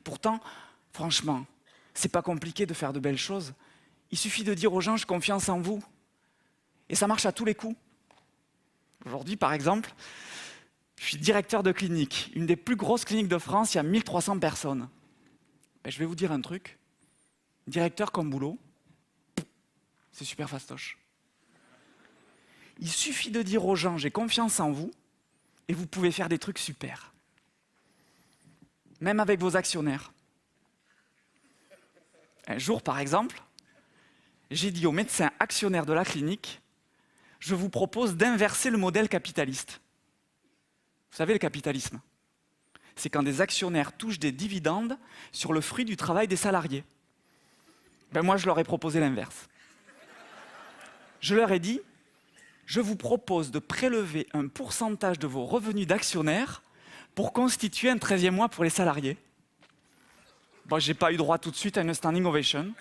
Pourtant, franchement, c'est pas compliqué de faire de belles choses. Il suffit de dire aux gens « j'ai confiance en vous ». Et ça marche à tous les coups. Aujourd'hui, par exemple, je suis directeur de clinique, une des plus grosses cliniques de France, il y a 1300 personnes. Je vais vous dire un truc, directeur comme boulot, c'est super fastoche. Il suffit de dire aux gens « j'ai confiance en vous » et vous pouvez faire des trucs super. Même avec vos actionnaires. Un jour, par exemple, j'ai dit au médecin actionnaire de la clinique « je vous propose d'inverser le modèle capitaliste ». Vous savez, le capitalisme, c'est quand des actionnaires touchent des dividendes sur le fruit du travail des salariés. Moi, je leur ai proposé l'inverse. Je leur ai dit « je vous propose de prélever un pourcentage de vos revenus d'actionnaires pour constituer un 13e mois pour les salariés. » Je n'ai pas eu droit tout de suite à une standing ovation.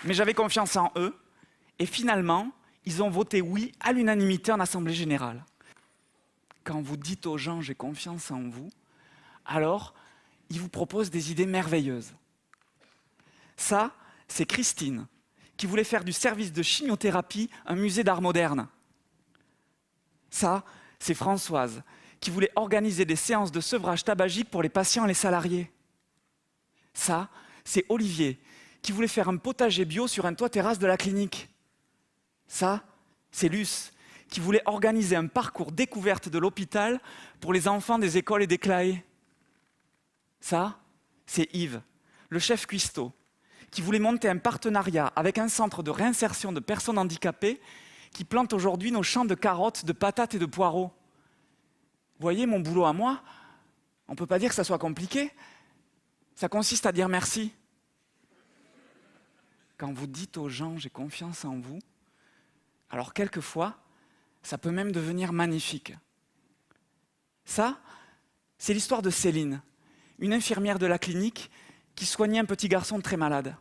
Mais j'avais confiance en eux, et finalement, ils ont voté oui à l'unanimité en Assemblée générale. Quand vous dites aux gens « j'ai confiance en vous », alors ils vous proposent des idées merveilleuses. Ça, c'est Christine, qui voulait faire du service de chimiothérapie un musée d'art moderne. Ça, c'est Françoise, qui voulait organiser des séances de sevrage tabagique pour les patients et les salariés. Ça, c'est Olivier, qui voulait faire un potager bio sur un toit terrasse de la clinique. Ça, c'est Luce, qui voulait organiser un parcours découverte de l'hôpital pour les enfants des écoles et des CLAE. Ça, c'est Yves, le chef cuistot, qui voulait monter un partenariat avec un centre de réinsertion de personnes handicapées qui plante aujourd'hui nos champs de carottes, de patates et de poireaux. Vous voyez, mon boulot à moi, on ne peut pas dire que ça soit compliqué. Ça consiste à dire merci. Quand vous dites aux gens « j'ai confiance en vous », alors quelquefois, ça peut même devenir magnifique. Ça, c'est l'histoire de Céline, une infirmière de la clinique qui soignait un petit garçon très malade.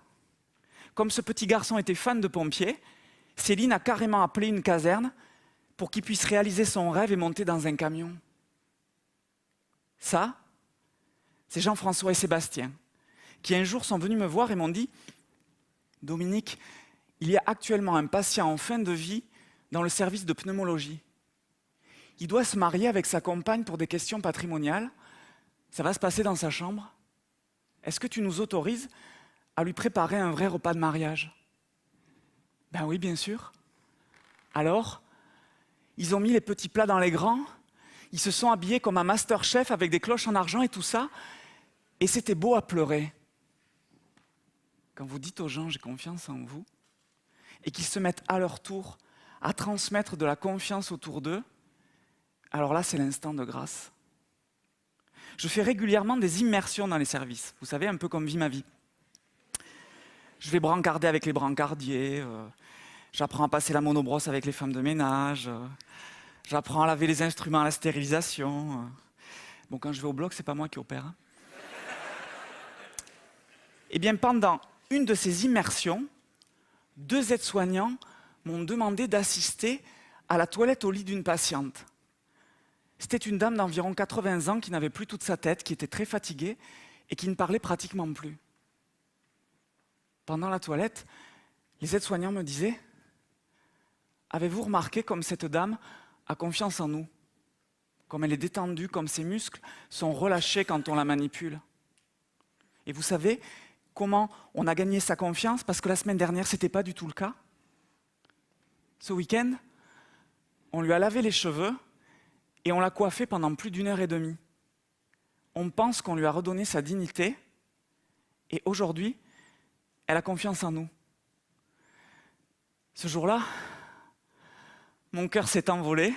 Comme ce petit garçon était fan de pompiers, Céline a carrément appelé une caserne pour qu'il puisse réaliser son rêve et monter dans un camion. Ça, c'est Jean-François et Sébastien, qui un jour sont venus me voir et m'ont dit « Dominique, il y a actuellement un patient en fin de vie dans le service de pneumologie. Il doit se marier avec sa compagne pour des questions patrimoniales. Ça va se passer dans sa chambre. Est-ce que tu nous autorises à lui préparer un vrai repas de mariage ?» Ben oui, bien sûr. Alors, ils ont mis les petits plats dans les grands, ils se sont habillés comme un master chef avec des cloches en argent et tout ça, et c'était beau à pleurer. Quand vous dites aux gens « j'ai confiance en vous », et qu'ils se mettent à leur tour à transmettre de la confiance autour d'eux, alors là, c'est l'instant de grâce. Je fais régulièrement des immersions dans les services, vous savez, un peu comme Vie ma vie. Je vais brancarder avec les brancardiers, j'apprends à passer la monobrosse avec les femmes de ménage, j'apprends à laver les instruments à la stérilisation. Bon, quand je vais au bloc, c'est pas moi qui opère. Eh bien, pendant une de ces immersions, 2 aides-soignants m'ont demandé d'assister à la toilette au lit d'une patiente. C'était une dame d'environ 80 ans qui n'avait plus toute sa tête, qui était très fatiguée et qui ne parlait pratiquement plus. Pendant la toilette, les aides-soignants me disaient « Avez-vous remarqué comme cette dame a confiance en nous? Comme elle est détendue, comme ses muscles sont relâchés quand on la manipule. » Et vous savez comment on a gagné sa confiance? Parce que la semaine dernière, ce n'était pas du tout le cas. Ce week-end, on lui a lavé les cheveux et on l'a coiffée pendant plus d'1 heure et demie. On pense qu'on lui a redonné sa dignité et aujourd'hui, elle a confiance en nous. Ce jour-là, mon cœur s'est envolé